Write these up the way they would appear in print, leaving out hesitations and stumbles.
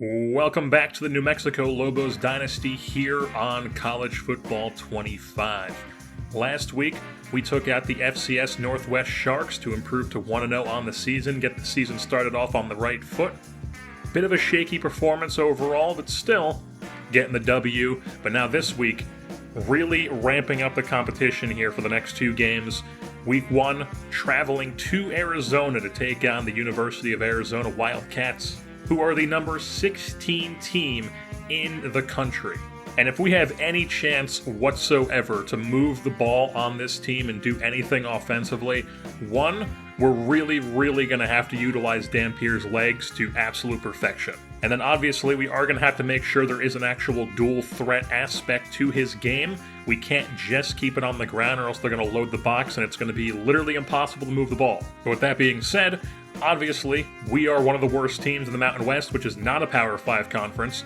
Welcome back to the New Mexico Lobos Dynasty here on College Football 25. Last week, we took out the FCS Northwest Sharks to improve to 1-0 on the season, get the season started off on the right foot. Bit of a shaky performance overall, but still getting the W. But now this week, really ramping up the competition here for the next two games. Week 1, traveling to Arizona to take on the University of Arizona Wildcats, who are the number 16 team in the country. And if we have any chance whatsoever to move the ball on this team and do anything offensively, one, we're really going to have to utilize Dampier's legs to absolute perfection. And then obviously we are going to have to make sure there is an actual dual threat aspect to his game. We can't just keep it on the ground or else they're going to load the box and it's going to be literally impossible to move the ball. But with that being said, obviously, we are one of the worst teams in the Mountain West, which is not a Power 5 conference,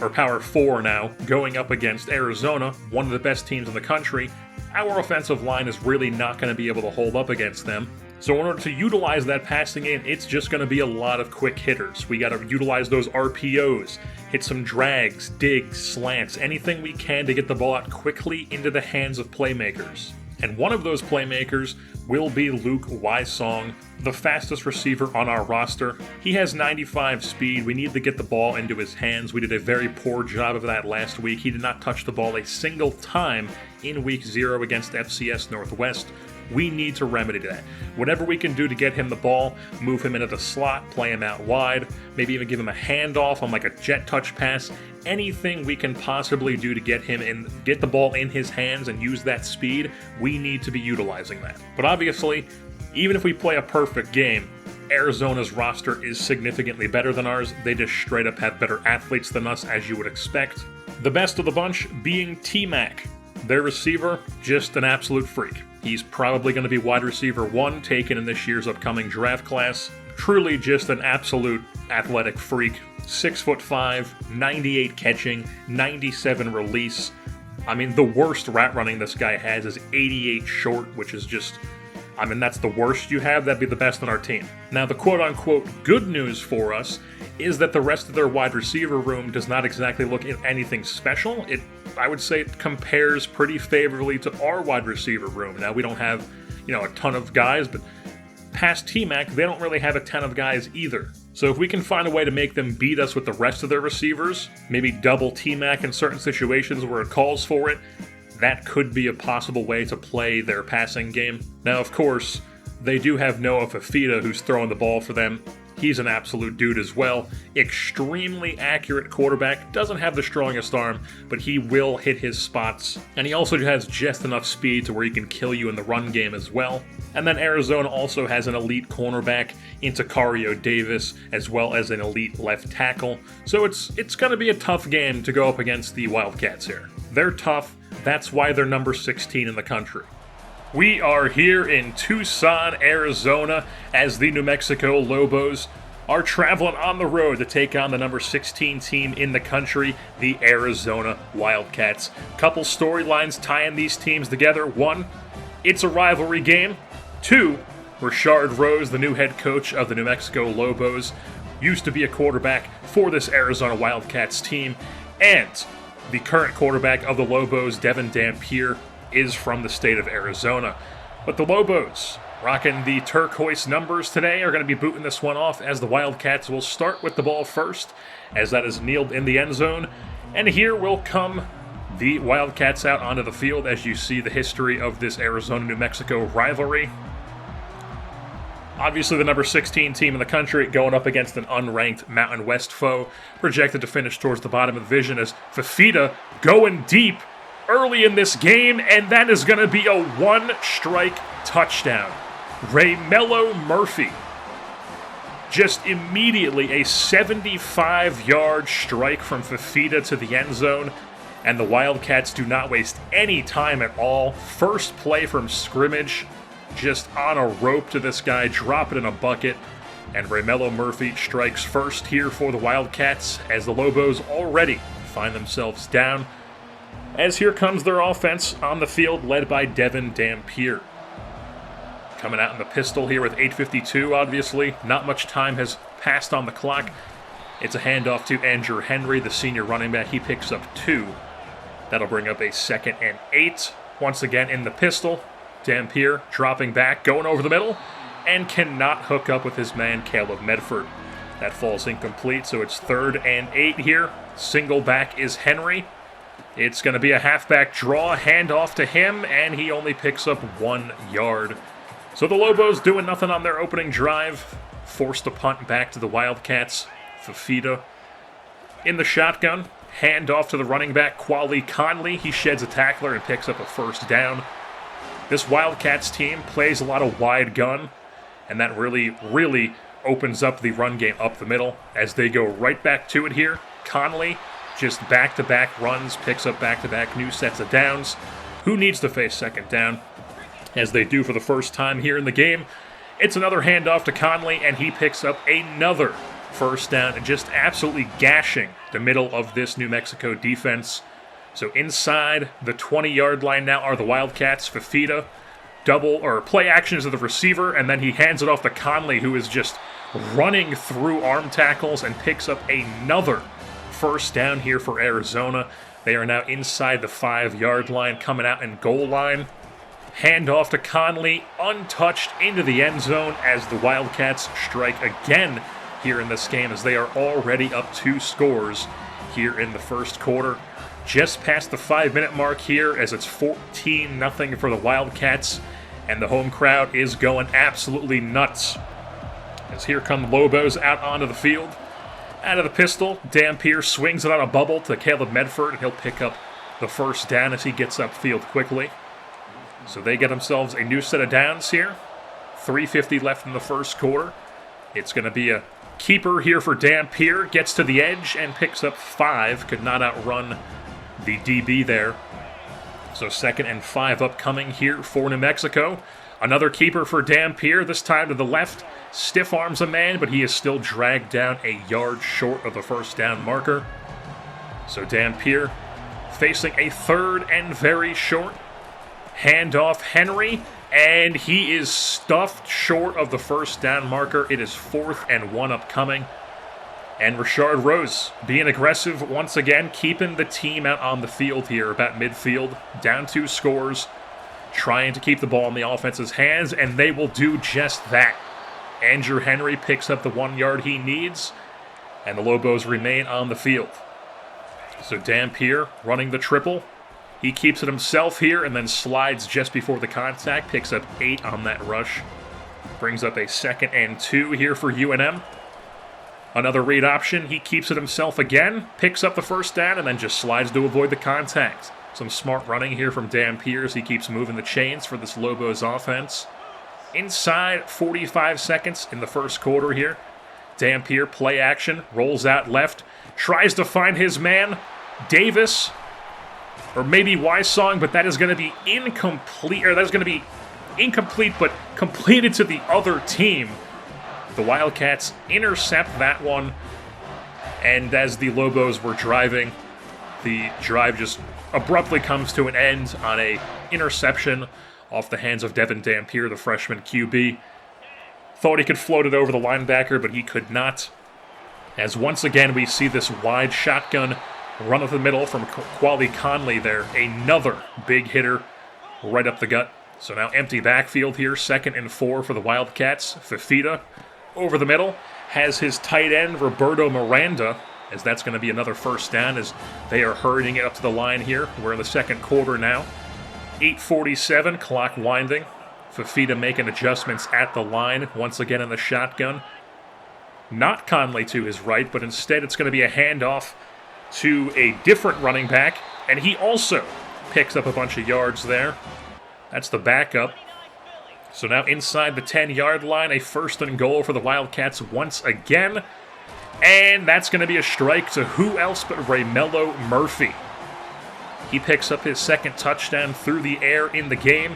or Power 4 now, going up against Arizona, one of the best teams in the country. Our offensive line is really not going to be able to hold up against them. So in order to utilize that passing game, it's just going to be a lot of quick hitters. We got to utilize those RPOs, hit some drags, digs, slants, anything we can to get the ball out quickly into the hands of playmakers. And one of those playmakers will be Luke Wysong, the fastest receiver on our roster. He has 95 speed. We need to get the ball into his hands. We did a very poor job of that last week. He did not touch the ball a single time in Week 0 against FCS Northwest. We need to remedy that. Whatever we can do to get him the ball, move him into the slot, play him out wide, maybe even give him a handoff on like a jet touch pass, anything we can possibly do to get him in, get the ball in his hands and use that speed, we need to be utilizing that. But obviously, even if we play a perfect game, Arizona's roster is significantly better than ours. They just straight up have better athletes than us, as you would expect. The best of the bunch being T-Mac. Their receiver, just an absolute freak. He's probably going to be wide receiver 1 taken in this year's upcoming draft class. Truly just an absolute athletic freak. 6'5", 98 catching, 97 release. I mean, the worst route running this guy has is 88 short, which is just, I mean, that's the worst you have. That'd be the best on our team. Now, the quote-unquote good news for us is that the rest of their wide receiver room does not exactly look at anything special. I would say it compares pretty favorably to our wide receiver room. Now, we don't have, a ton of guys, but past T-Mac, they don't really have a ton of guys either. So if we can find a way to make them beat us with the rest of their receivers, maybe double T-Mac in certain situations where it calls for it, that could be a possible way to play their passing game. Now, of course, they do have Noah Fafita who's throwing the ball for them. He's an absolute dude as well. Extremely accurate quarterback. Doesn't have the strongest arm, but he will hit his spots. And he also has just enough speed to where he can kill you in the run game as well. And then Arizona also has an elite cornerback in Tacario Davis, as well as an elite left tackle. So it's going to be a tough game to go up against the Wildcats here. They're tough. That's why they're number 16 in the country. We are here in Tucson, Arizona, as the New Mexico Lobos are traveling on the road to take on the number 16 team in the country, the Arizona Wildcats. Couple storylines tying these teams together. 1, it's a rivalry game. 2, Rashard Rose, the new head coach of the New Mexico Lobos, used to be a quarterback for this Arizona Wildcats team, and the current quarterback of the Lobos, Devin Dampier, is from the state of Arizona. But the Lobos, rocking the turquoise numbers today, are going to be booting this one off as the Wildcats will start with the ball first, as that is kneeled in the end zone. And here will come the Wildcats out onto the field as you see the history of this Arizona-New Mexico rivalry. Obviously the number 16 team in the country going up against an unranked Mountain West foe, projected to finish towards the bottom of the division as Fafita going deep early in this game, and that is going to be a one-strike touchdown. Raymello Murphy, just immediately a 75-yard strike from Fafita to the end zone, and the Wildcats do not waste any time at all. First play from scrimmage, just on a rope to this guy, drop it in a bucket, and Raymello Murphy strikes first here for the Wildcats as the Lobos already find themselves down. As here comes their offense on the field, led by Devin Dampier. Coming out in the pistol here with 8:52, obviously. Not much time has passed on the clock. It's a handoff to Andrew Henry, the senior running back. He picks up 2. That'll bring up a 2nd and 8. Once again in the pistol. Dampier dropping back, going over the middle, and cannot hook up with his man Caleb Medford. That falls incomplete, so it's 3rd and 8 here. Single back is Henry. It's going to be a halfback draw, handoff to him, and he only picks up 1 yard. So the Lobos doing nothing on their opening drive. Forced to punt back to the Wildcats. Fafita in the shotgun. Handoff to the running back, Quali Conley. He sheds a tackler and picks up a 1st down. This Wildcats team plays a lot of wide gun, and that really opens up the run game up the middle as they go right back to it here. Conley just back-to-back runs, picks up back-to-back new sets of downs. Who needs to face 2nd down? As they do for the first time here in the game. It's another handoff to Conley, and he picks up another 1st down, and just absolutely gashing the middle of this New Mexico defense. So inside the 20-yard line now are the Wildcats. Fafita play action to the receiver, and then he hands it off to Conley, who is just running through arm tackles and picks up another 1st down here for Arizona. They are now inside the 5-yard line, coming out in goal line. Handoff to Conley, untouched into the end zone as the Wildcats strike again here in this game, as they are already up 2 scores here in the first quarter. Just past the 5-minute mark here as it's 14-0 for the Wildcats, and the home crowd is going absolutely nuts. As here come the Lobos out onto the field. Out of the pistol, Dampier swings it on a bubble to Caleb Medford, and he'll pick up the 1st down as he gets upfield quickly. So they get themselves a new set of downs here. 3:50 left in the first quarter. It's going to be a keeper here for Dampier. Gets to the edge and picks up 5. Could not outrun the DB there. So 2nd and 5 upcoming here for New Mexico. Another keeper for Dampier, this time to the left. Stiff arms a man, but he is still dragged down a yard short of the 1st down marker. So Dampier facing a 3rd and very short. Handoff Henry, and he is stuffed short of the 1st down marker. It is 4th and 1 upcoming. And Rashard Rose being aggressive once again, keeping the team out on the field here about midfield. Down 2 scores, trying to keep the ball in the offense's hands, and they will do just that. Andrew Henry picks up the 1 yard he needs, and the Lobos remain on the field. So Dampier running the triple. He keeps it himself here and then slides just before the contact, picks up 8 on that rush. Brings up a 2nd and 2 here for UNM. Another read option, he keeps it himself again, picks up the 1st down, and then just slides to avoid the contact. Some smart running here from Dampier as he keeps moving the chains for this Lobos offense. Inside 45 seconds in the first quarter here. Dampier, play action, rolls out left, tries to find his man, Davis, or maybe Wysong, but that is going to be incomplete, or that is going to be incomplete, but completed to the other team. The Wildcats intercept that one, and as the Lobos were driving, the drive just abruptly comes to an end on a interception off the hands of Devin Dampier, the freshman QB. Thought he could float it over the linebacker, but he could not. As once again we see this wide shotgun run up the middle from Quali Conley there. Another big hitter right up the gut. So now empty backfield here, 2nd and 4 for the Wildcats. Fafita over the middle has his tight end, Roberto Miranda, as that's going to be another 1st down as they are hurrying it up to the line here. We're in the second quarter now. 8:47, clock winding. Fafita making adjustments at the line, once again in the shotgun. Not Conley to his right, but instead it's going to be a handoff to a different running back, and he also picks up a bunch of yards there. That's the backup. So now inside the 10-yard line, a 1st and goal for the Wildcats once again. And that's going to be a strike to who else but Raymello Murphy. He picks up his 2nd touchdown through the air in the game.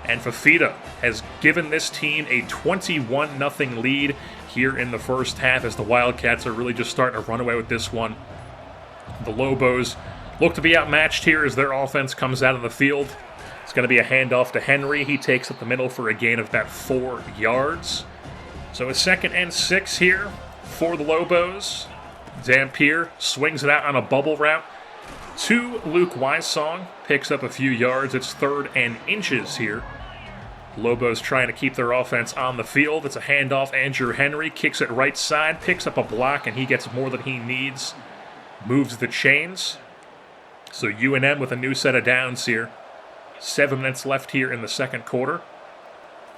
And Fafita has given this team a 21-0 lead here in the first half as the Wildcats are really just starting to run away with this one. The Lobos look to be outmatched here as their offense comes out of the field. It's going to be a handoff to Henry. He takes up the middle for a gain of about 4 yards. So a 2nd and 6 here for the Lobos. Dampier swings it out on a bubble route to Luke Wysong. Picks up a few yards. It's 3rd and inches here. Lobos trying to keep their offense on the field. It's a handoff. Andrew Henry kicks it right side, picks up a block, and he gets more than he needs. Moves the chains. So UNM with a new set of downs here. 7 minutes left here in the second quarter.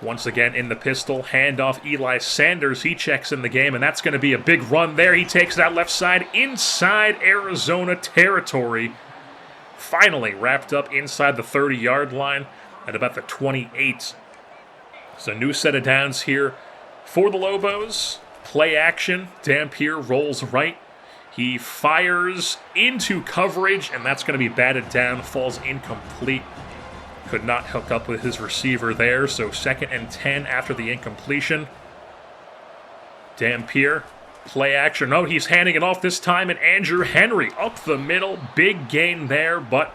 Once again in the pistol, handoff Eli Sanders. He checks in the game, and that's going to be a big run there. He takes it out left side inside Arizona territory. Finally wrapped up inside the 30-yard line at about the 28. So new set of downs here for the Lobos. Play action. Dampier rolls right. He fires into coverage, and that's going to be batted down. Falls incomplete. Could not hook up with his receiver there, so 2nd and 10 after the incompletion. Dampier, play action. No, he's handing it off this time, and Andrew Henry up the middle. Big gain there, but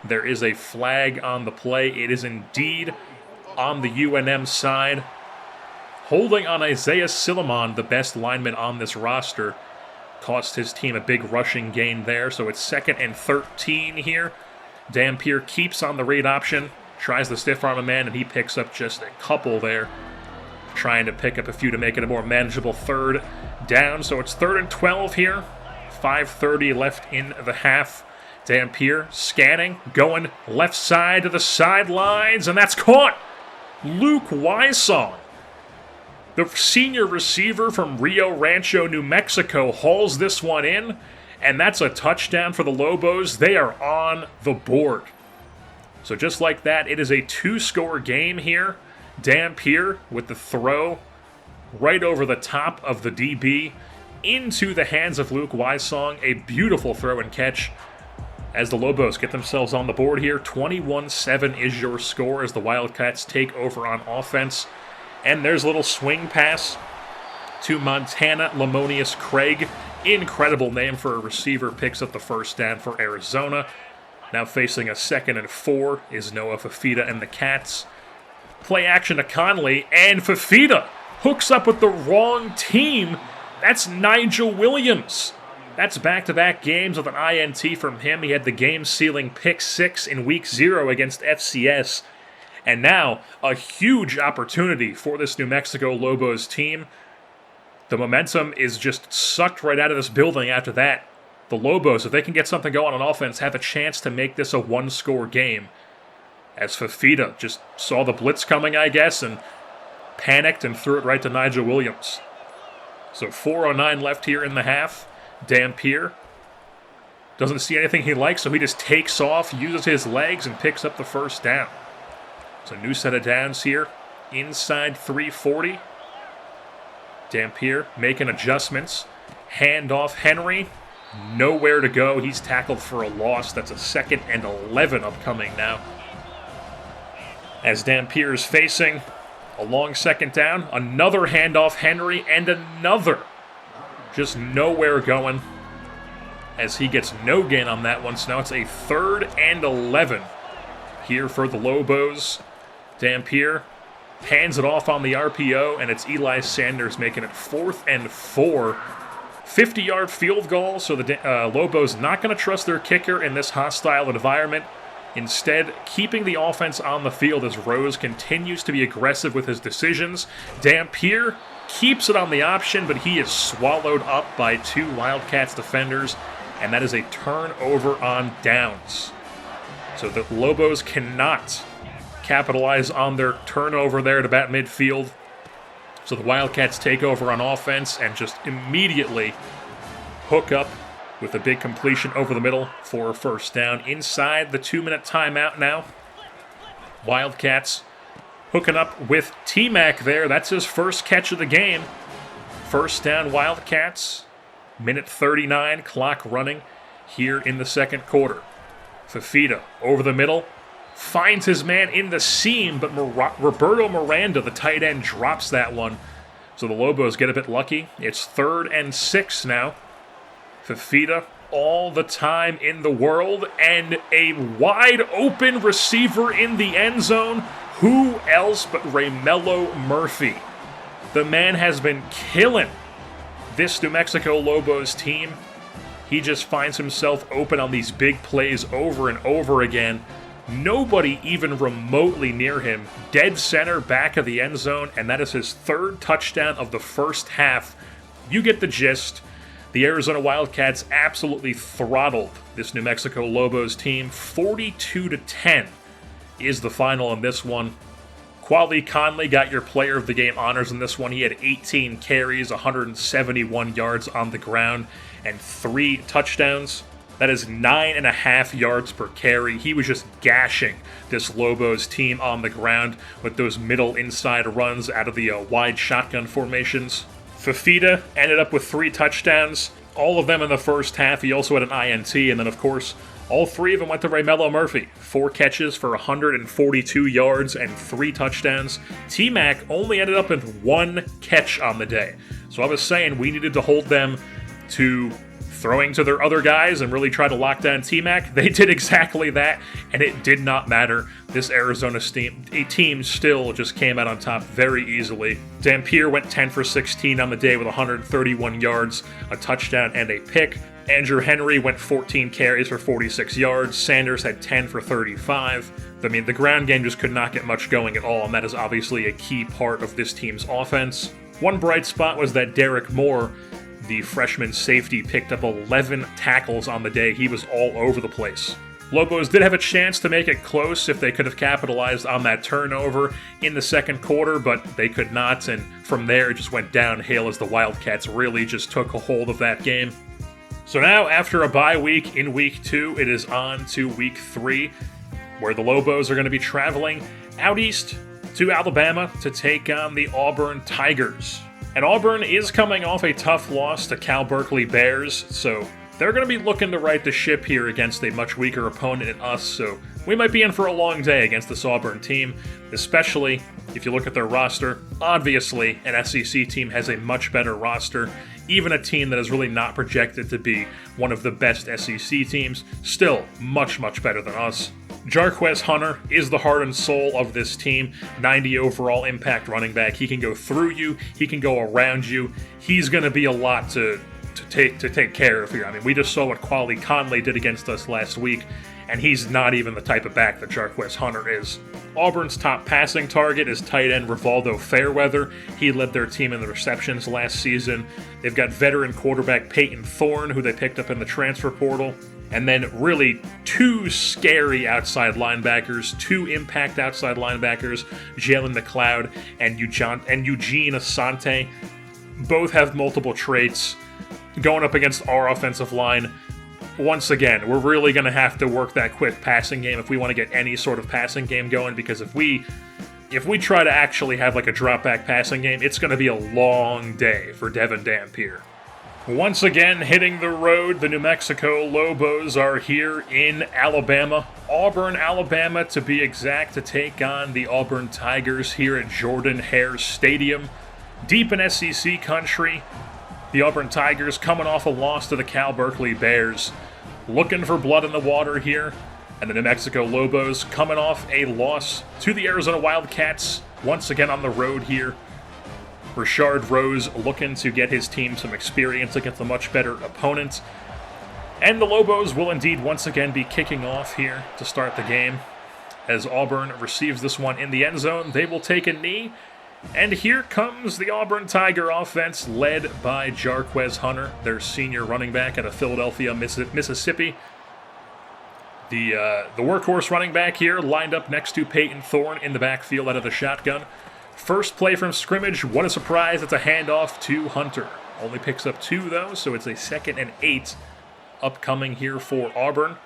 there is a flag on the play. It is indeed on the UNM side. Holding on Isaiah Silliman, the best lineman on this roster. Cost his team a big rushing gain there, so it's 2nd and 13 here. Dampier keeps on the read option, tries to stiff arm a man, and he picks up just a couple there. Trying to pick up a few to make it a more manageable 3rd down. So it's 3rd and 12 here. 5:30 left in the half. Dampier scanning, going left side to the sidelines, and that's caught. Luke Wysong, the senior receiver from Rio Rancho, New Mexico, hauls this one in. And that's a touchdown for the Lobos. They are on the board. So just like that, it is a 2-score game here. Dampier with the throw right over the top of the DB into the hands of Luke Wysong. A beautiful throw and catch as the Lobos get themselves on the board here. 21-7 is your score as the Wildcats take over on offense. And there's a little swing pass to Montana Lamonius Craig. Incredible name for a receiver. Picks up the 1st down for Arizona. Now facing a 2nd and 4 is Noah Fafita and the Cats. Play action to Conley, and Fafita hooks up with the wrong team. That's Nigel Williams. That's back-to-back games with an INT from him. He had the game-sealing pick 6 in Week 0 against FCS. And now, a huge opportunity for this New Mexico Lobos team. The momentum is just sucked right out of this building after that. The Lobos, if they can get something going on offense, have a chance to make this a 1-score game. As Fafita just saw the blitz coming, I guess, and panicked and threw it right to Nigel Williams. So 4:09 left here in the half. Dampier doesn't see anything he likes, so he just takes off, uses his legs, and picks up the 1st down. So new set of downs here. Inside 340. Dampier making adjustments. Hand off Henry. Nowhere to go. He's tackled for a loss. That's a 2nd and 11 upcoming now. As Dampier is facing a long 2nd down. Another handoff Henry and another. Just nowhere going. As he gets no gain on that one. So now it's a 3rd and 11 here for the Lobos. Dampier hands it off on the RPO, and it's Eli Sanders making it 4th and 4. 50-yard field goal, so the Lobos not going to trust their kicker in this hostile environment. Instead, keeping the offense on the field as Rose continues to be aggressive with his decisions. Dampier keeps it on the option, but he is swallowed up by 2 Wildcats defenders, and that is a turnover on downs. So the Lobos cannot capitalize on their turnover there at about midfield. So the Wildcats take over on offense and just immediately hook up with a big completion over the middle for a 1st down. Inside the 2-minute timeout now. Wildcats hooking up with T-Mac there. That's his 1st catch of the game. 1st down Wildcats. Minute 39, clock running here in the 2nd quarter. Fafita over the middle. Finds his man in the seam, but Roberto Miranda, the tight end, drops that one. So the Lobos get a bit lucky. It's 3rd and 6 now. Fafita, all the time in the world, and a wide open receiver in the end zone. Who else but Raymelo Murphy? The man has been killing This New Mexico Lobos team, he just finds himself open on these big plays over and over again. Nobody even remotely near him. Dead center, back of the end zone, and that is his third touchdown of the first half. You get the gist. The Arizona Wildcats absolutely throttled this New Mexico Lobos team. 42-10 is the final in this one. Quali Conley got your player of the game honors in this one. He had 18 carries, 171 yards on the ground, and 3 touchdowns. That is 9.5 yards per carry. He was just gashing this Lobos team on the ground with those middle inside runs out of the wide shotgun formations. Fafita ended up with 3 touchdowns, all of them in the first half. He also had an INT, and then, of course, all 3 of them went to Raymelo Murphy. 4 catches for 142 yards and 3 touchdowns. T-Mac only ended up with 1 catch on the day. So I was saying we needed to hold them to throwing to their other guys and really try to lock down T-Mac. They did exactly that, and it did not matter. This Arizona team still just came out on top very easily. Dampier went 10 for 16 on the day with 131 yards, a touchdown, and a pick. Andrew Henry went 14 carries for 46 yards. Sanders had 10 for 35. I mean, the ground game just could not get much going at all, and that is obviously a key part of this team's offense. One bright spot was that Derek Moore, the freshman safety, picked up 11 tackles on the day. He was all over the place. Lobos did have a chance to make it close if they could have capitalized on that turnover in the second quarter, but they could not, and from there it just went downhill as the Wildcats really just took a hold of that game. So now, after a bye week in week 2, it is on to week 3, where the Lobos are going to be traveling out east to Alabama to take on the Auburn Tigers. And Auburn is coming off a tough loss to Cal Berkeley Bears, so they're going to be looking to right the ship here against a much weaker opponent in us, so we might be in for a long day against this Auburn team, especially if you look at their roster. Obviously, an SEC team has a much better roster. Even a team that is really not projected to be one of the best SEC teams, still much, much better than us. Jarquez Hunter is the heart and soul of this team. 90 overall impact running back. He can go through you. He can go around you. He's going to be a lot to take care of here. I mean, we just saw what Quali Conley did against us last week, and he's not even the type of back that Jarquez Hunter is. Auburn's top passing target is tight end Rivaldo Fairweather. He led their team in the receptions last season. They've got veteran quarterback Peyton Thorne, who they picked up in the transfer portal. And then really 2 scary outside linebackers, 2 impact outside linebackers, Jalen McLeod and Eugene Asante. Both have multiple traits. Going up against our offensive line, once again, we're really going to have to work that quick passing game if we want to get any sort of passing game going, because if we try to actually have like a drop-back passing game, it's going to be a long day for Devin Dampier. Once again, hitting the road, the New Mexico Lobos are here in Alabama, Auburn, Alabama to be exact, to take on the Auburn Tigers here at Jordan-Hare Stadium. Deep in SEC country, the Auburn Tigers coming off a loss to the Cal Berkeley Bears, looking for blood in the water here, and the New Mexico Lobos coming off a loss to the Arizona Wildcats, once again on the road here. Rashard Rose looking to get his team some experience against a much better opponent. And the Lobos will indeed once again be kicking off here to start the game. As Auburn receives this one in the end zone, they will take a knee. And here comes the Auburn Tiger offense, led by Jarquez Hunter, their senior running back out of Philadelphia, Mississippi. The workhorse running back here lined up next to Peyton Thorne in the backfield out of the shotgun. First play from scrimmage, what a surprise, it's a handoff to Hunter. Only picks up 2 though, so it's a 2nd and 8 upcoming here for Auburn.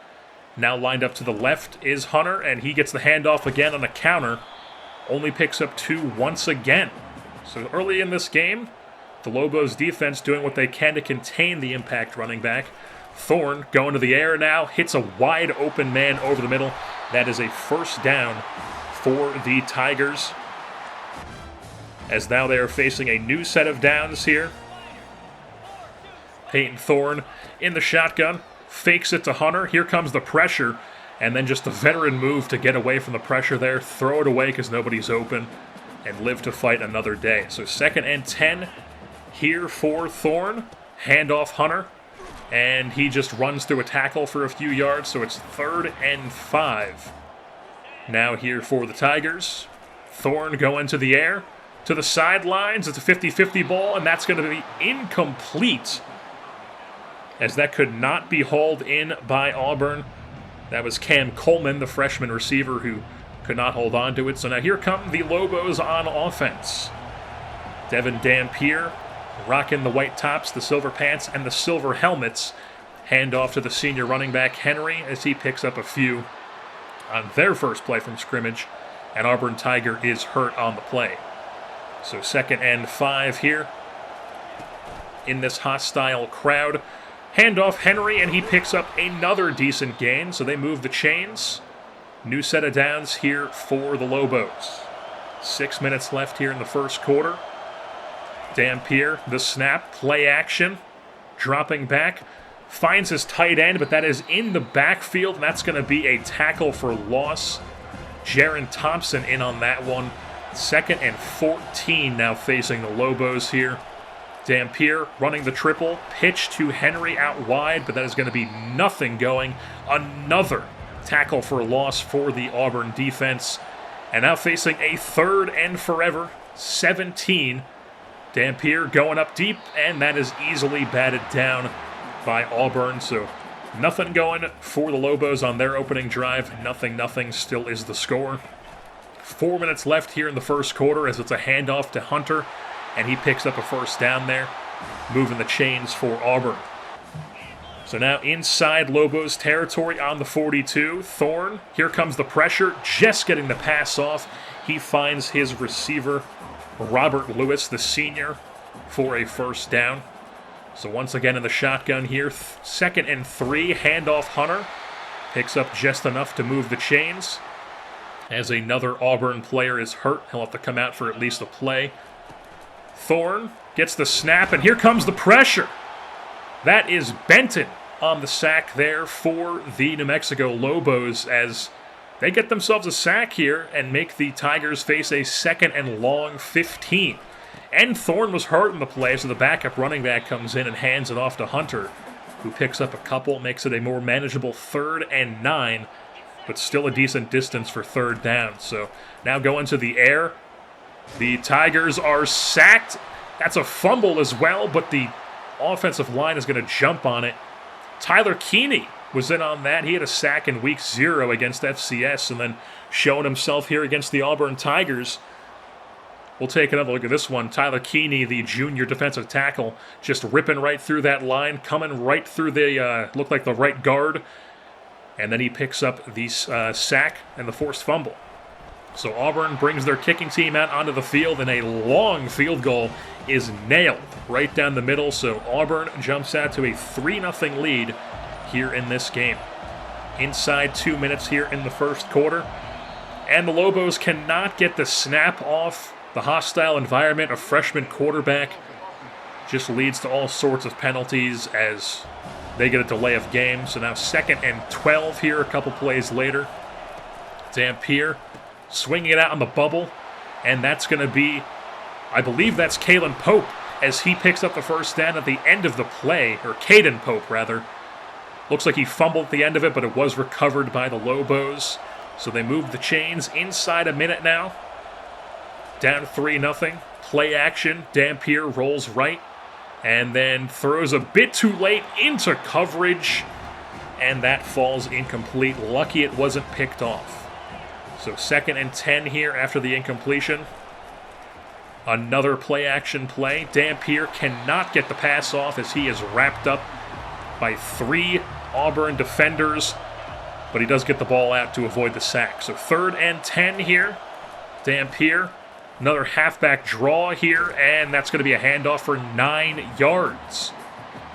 Now lined up to the left is Hunter, and he gets the handoff again on a counter. Only picks up 2 once again. So early in this game, the Lobos defense doing what they can to contain the impact running back. Thorne going to the air now, hits a wide open man over the middle. That is a first down for the Tigers, as now they are facing a new set of downs here. Peyton Thorne in the shotgun, fakes it to Hunter. Here comes the pressure, and then just a veteran move to get away from the pressure there. Throw it away because nobody's open, and live to fight another day. So 2nd and 10 here for Thorne. Handoff Hunter. And he just runs through a tackle for a few yards, so it's 3rd and 5. Now here for the Tigers. Thorne going to the air, to the sidelines. It's a 50-50 ball, and that's going to be incomplete, as that could not be hauled in by Auburn. That was Cam Coleman, the freshman receiver, who could not hold on to it. So now here come the Lobos on offense. Devin Dampier rocking the white tops, the silver pants, and the silver helmets. Hand off to the senior running back Henry as he picks up a few on their first play from scrimmage, and Auburn Tiger is hurt on the play. So 2nd and 5 here in this hostile crowd. Hand off Henry, and he picks up another decent gain, so they move the chains. New set of downs here for the Lobos. 6 minutes left here in the first quarter. Dampier, the snap, play action, dropping back, finds his tight end, but that is in the backfield, and that's going to be a tackle for loss. Jaron Thompson in on that one. 2nd and 14 now facing the Lobos here. Dampier running the triple, pitch to Henry out wide, but that is going to be nothing going. Another tackle for loss for the Auburn defense. And now facing a 3rd and forever, 17. Dampier going up deep, and that is easily batted down by Auburn. So nothing going for the Lobos on their opening drive. Nothing still is the score. 4 minutes left here in the first quarter as it's a handoff to Hunter, and he picks up a first down there, moving the chains for Auburn. So now inside Lobos territory on the 42. Thorne, here comes the pressure, just getting the pass off. He finds his receiver, Robert Lewis, the senior, for a first down. So once again in the shotgun here, 2nd and 3, handoff Hunter. Picks up just enough to move the chains. As another Auburn player is hurt, he'll have to come out for at least a play. Thorne gets the snap, and here comes the pressure. That is Benton on the sack there for the New Mexico Lobos, as they get themselves a sack here and make the Tigers face a 2nd and long 15. And Thorne was hurt in the play, so the backup running back comes in and hands it off to Hunter, who picks up a couple, makes it a more manageable 3rd and 9, but still a decent distance for 3rd down. So now going to the air. The Tigers are sacked. That's a fumble as well, but the offensive line is going to jump on it. Tyler Keeney was in on that. He had a sack in week 0 against FCS, and then showing himself here against the Auburn Tigers. We'll take another look at this one. Tyler Keeney, the junior defensive tackle, just ripping right through that line, coming right through the, looked like the right guard, and then he picks up the sack and the forced fumble. So Auburn brings their kicking team out onto the field, and a long field goal is nailed right down the middle. So Auburn jumps out to a 3-0 lead here in this game. Inside 2 minutes here in the first quarter. And the Lobos cannot get the snap off. The hostile environment, a freshman quarterback, just leads to all sorts of penalties as they get a delay of game. So now 2nd and 12 here a couple plays later. Dampier swinging it out on the bubble, and that's going to be, I believe that's Kalen Pope, as he picks up the first down at the end of the play, or Caden Pope, rather. Looks like he fumbled at the end of it, but it was recovered by the Lobos. So they move the chains inside a minute now. Down 3-0. Play action. Dampier rolls right, and then throws a bit too late into coverage, and that falls incomplete. Lucky it wasn't picked off. So 2nd and 10 here after the incompletion. Another play-action play. Dampier cannot get the pass off as he is wrapped up by 3 Auburn defenders, but he does get the ball out to avoid the sack. So 3rd and 10 here. Dampier, another halfback draw here, and that's going to be a handoff for 9 yards.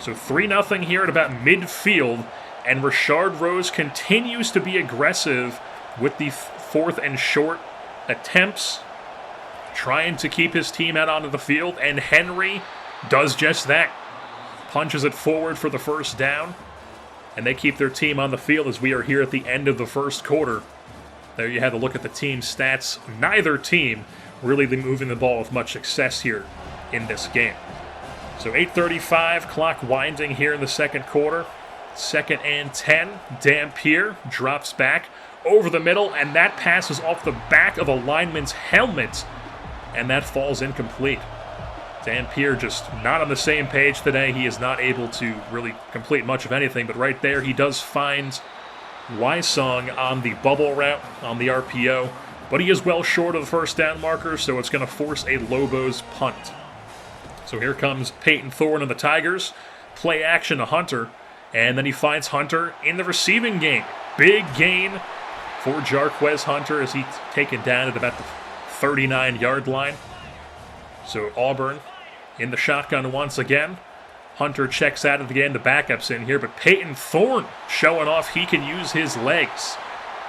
So 3-0 here at about midfield, and Rashard Rose continues to be aggressive with the 4th and short attempts, trying to keep his team out onto the field, and Henry does just that. Punches it forward for the first down, and they keep their team on the field as we are here at the end of the first quarter. There you have a look at the team stats. Neither team really moving the ball with much success here in this game. So 8:35, clock winding here in the second quarter. 2nd and 10. Dampier drops back over the middle, and that passes off the back of a lineman's helmet, and that falls incomplete. Dampier just not on the same page today. He is not able to really complete much of anything, but right there he does find Wysong on the bubble route, on the RPO, but he is well short of the first down marker, so it's going to force a Lobos punt. So here comes Peyton Thorne and the Tigers. Play action to Hunter, and then he finds Hunter in the receiving game. Big gain for Jarquez Hunter as he's taken down at about the 39-yard line. So Auburn in the shotgun once again. Hunter checks out again. The backup's in here, but Peyton Thorne showing off he can use his legs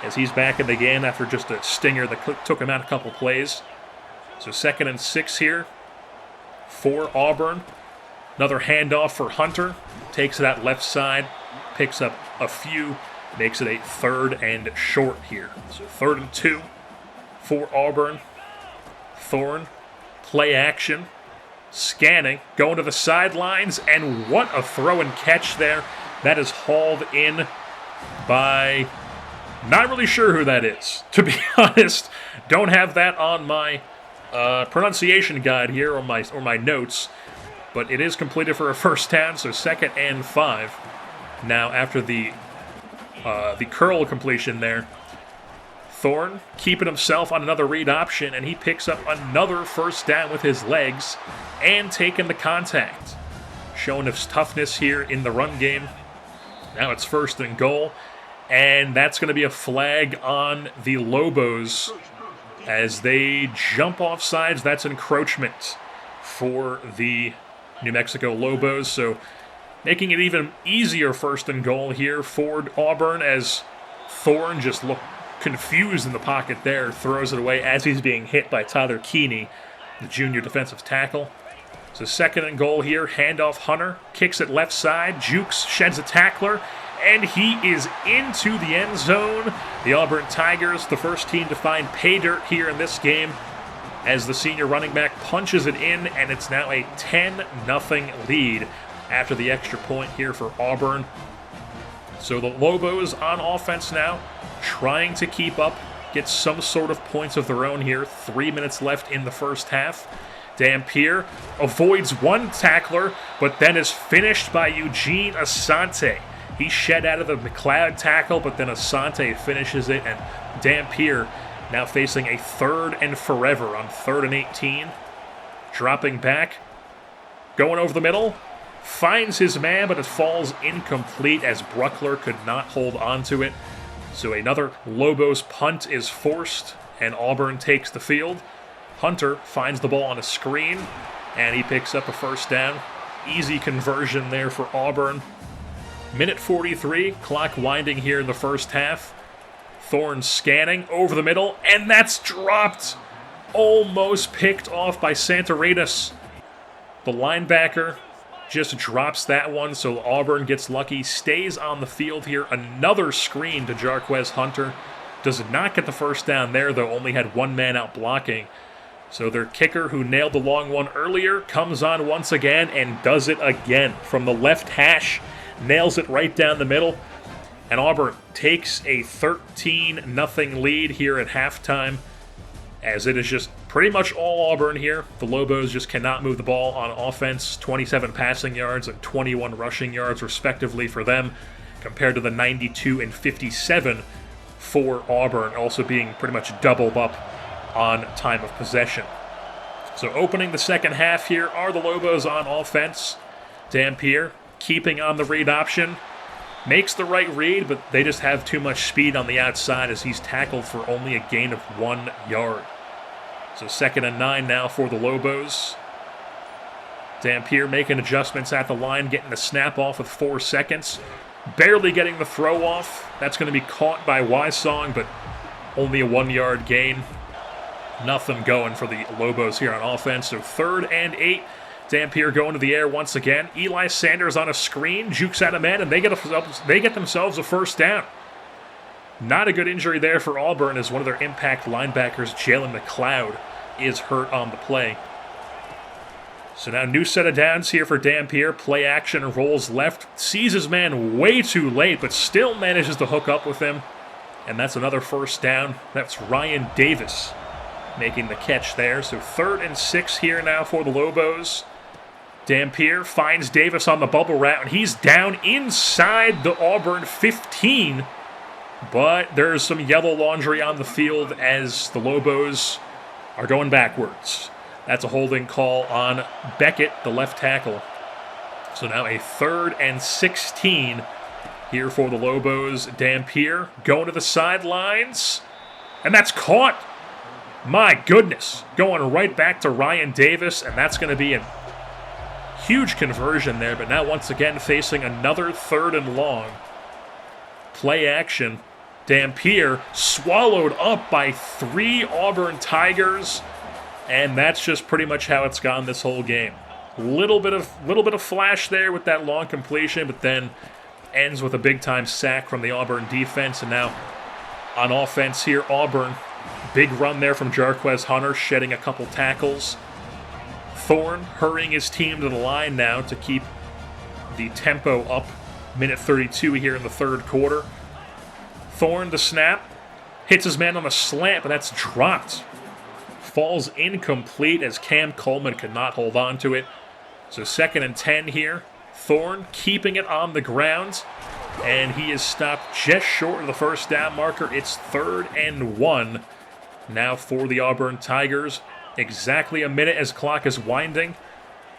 as he's back in the game after just a stinger that took him out a couple plays. So 2nd and 6 here for Auburn. Another handoff for Hunter. Takes it out left side, picks up a few, makes it a 3rd and short here. So 3rd and 2 for Auburn. Thorne, play action, scanning, going to the sidelines, and what a throw and catch there. That is hauled in by, not really sure who that is, to be honest. Don't have that on my pronunciation guide here or my notes, but it is completed for a first down, so 2nd and 5. Now after the curl completion there, Thorne keeping himself on another read option, and he picks up another first down with his legs and taking the contact. Showing his toughness here in the run game. Now it's 1st and goal, and that's going to be a flag on the Lobos as they jump off sides. That's encroachment for the New Mexico Lobos, so making it even easier 1st and goal here for Auburn as Thorne just looked confused in the pocket there, throws it away as he's being hit by Tyler Keeney, the junior defensive tackle. So 2nd and goal here, handoff Hunter, kicks it left side, Jukes sheds a tackler, and he is into the end zone. The Auburn Tigers, the first team to find pay dirt here in this game, as the senior running back punches it in, and it's now a 10-0 lead after the extra point here for Auburn. So the Lobos on offense now, trying to keep up, get some sort of points of their own here. 3 minutes left in the first half. Dampier avoids one tackler, but then is finished by Eugene Asante. He shed out of the McLeod tackle, but then Asante finishes it, and Dampier now facing a 3rd and forever on 3rd and 18. Dropping back, going over the middle, finds his man, but it falls incomplete as Bruckler could not hold on to it. So another Lobos punt is forced, and Auburn takes the field. Hunter finds the ball on a screen, and he picks up a first down. Easy conversion there for Auburn. Minute 43, clock winding here in the first half. Thorne scanning over the middle, and that's dropped. Almost picked off by Santoritas. The linebacker just drops that one, so Auburn gets lucky, stays on the field here. Another screen to Jarquez Hunter. Does not get the first down there, though, only had one man out blocking. So their kicker, who nailed the long one earlier, comes on once again and does it again. From the left hash, nails it right down the middle. And Auburn takes a 13-0 lead here at halftime, as it is just pretty much all Auburn here. The Lobos just cannot move the ball on offense. 27 passing yards and 21 rushing yards, respectively, for them, compared to the 92 and 57 for Auburn, also being pretty much doubled up on time of possession. So opening the second half here are the Lobos on offense. Dampier keeping on the read option. Makes the right read, but they just have too much speed on the outside as he's tackled for only a gain of 1 yard. So 2nd and 9 now for the Lobos. Dampier making adjustments at the line, getting the snap off with 4 seconds. Barely getting the throw off. That's going to be caught by Wysong, but only a 1 yard gain. Nothing going for the Lobos here on offense. So 3rd and 8. Dampier going to the air once again. Eli Sanders on a screen, jukes out a man, and they get themselves a first down. Not a good injury there for Auburn, as one of their impact linebackers, Jalen McLeod, is hurt on the play. So now new set of downs here for Dampier. Play action, rolls left, sees his man way too late, but still manages to hook up with him. And that's another first down. That's Ryan Davis making the catch there. So 3rd and 6 here now for the Lobos. Dampier finds Davis on the bubble route, and he's down inside the Auburn 15. But there's some yellow laundry on the field as the Lobos are going backwards. That's a holding call on Beckett, the left tackle. So now a 3rd and 16 here for the Lobos. Dampier going to the sidelines, and that's caught. My goodness, going right back to Ryan Davis, and that's going to be a huge conversion there, but now once again facing another 3rd and long. Play action. Dampier swallowed up by 3 Auburn Tigers, and that's just pretty much how it's gone this whole game. Little bit of flash there with that long completion, but then ends with a big-time sack from the Auburn defense, and now on offense here, Auburn. Big run there from Jarquez Hunter, shedding a couple tackles. Thorne hurrying his team to the line now to keep the tempo up. Minute 32 here in the 3rd quarter. Thorne, the snap, hits his man on a slant, but that's dropped. Falls incomplete as Cam Coleman could not hold on to it. So 2nd and 10 here. Thorne keeping it on the ground, and he is stopped just short of the first down marker. It's 3rd and 1 now for the Auburn Tigers. Exactly a minute as clock is winding.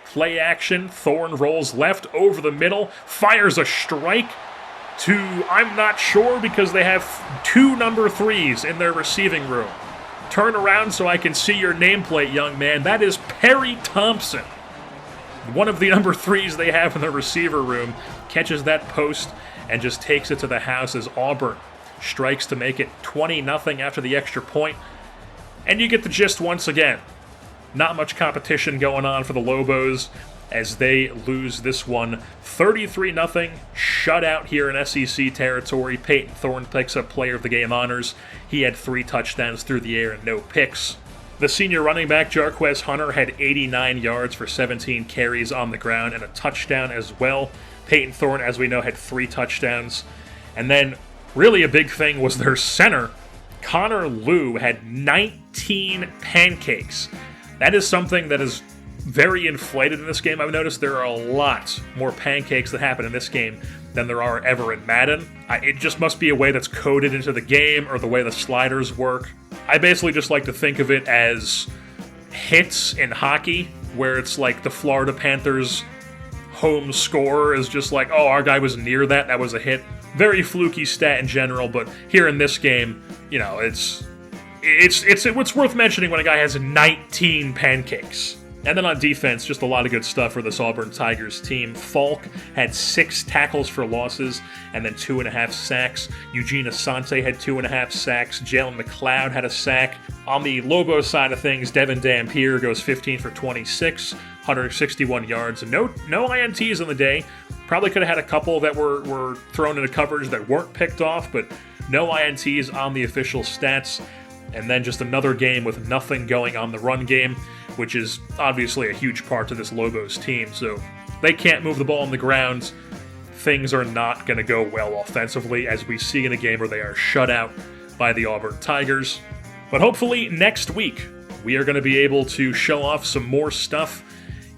Play action. Thorne rolls left over the middle, fires a strike to, I'm not sure, because they have 2 number 3s in their receiving room. Turn around so I can see your nameplate, young man. That is Perry Thompson. One of the number 3s they have in the receiver room catches that post and just takes it to the house as Auburn strikes to make it 20-0 after the extra point. And you get the gist once again. Not much competition going on for the Lobos as they lose this one 33-0. Shutout here in SEC territory. Peyton Thorne picks up Player of the Game honors. He had 3 touchdowns through the air and no picks. The senior running back, Jarquez Hunter, had 89 yards for 17 carries on the ground and a touchdown as well. Peyton Thorne, as we know, had 3 touchdowns. And then, really a big thing was their center, Connor Liu, had 19 pancakes. That is something that is very inflated in this game. I've noticed there are a lot more pancakes that happen in this game than there are ever in Madden. It just must be a way that's coded into the game or the way the sliders work. I basically just like to think of it as hits in hockey, where it's like the Florida Panthers home score is just like, oh, our guy was near that, that was a hit. Very fluky stat in general, but here in this game, you know, it's worth mentioning when a guy has 19 pancakes. And then on defense, just a lot of good stuff for this Auburn Tigers team. Falk had 6 tackles for losses and then 2.5 sacks. Eugene Asante had 2.5 sacks. Jalen McLeod had a sack. On the Lobos side of things, Devin Dampier goes 15 for 26, 161 yards. No INTs on the day. Probably could have had a couple that were thrown into coverage that weren't picked off, but no INTs on the official stats. And then just another game with nothing going on the run game, which is obviously a huge part to this Lobos team. So they can't move the ball on the ground. Things are not going to go well offensively, as we see in a game where they are shut out by the Auburn Tigers. But hopefully next week, we are going to be able to show off some more stuff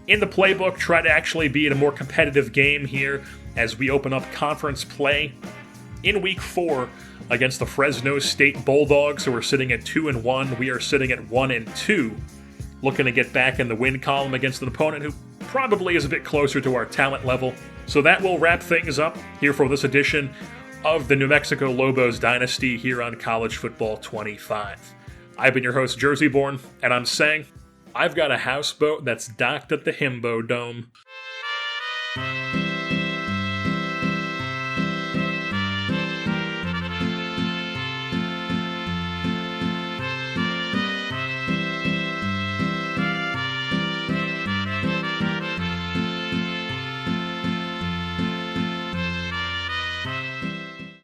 in the playbook, try to actually be in a more competitive game here as we open up conference play in Week 4 against the Fresno State Bulldogs, who are sitting at 2-1. We are sitting at 1-2, looking to get back in the win column against an opponent who probably is a bit closer to our talent level. So that will wrap things up here for this edition of the New Mexico Lobos Dynasty here on College Football 25. I've been your host, Jersey Born, and I'm saying I've got a houseboat that's docked at the Himbo Dome.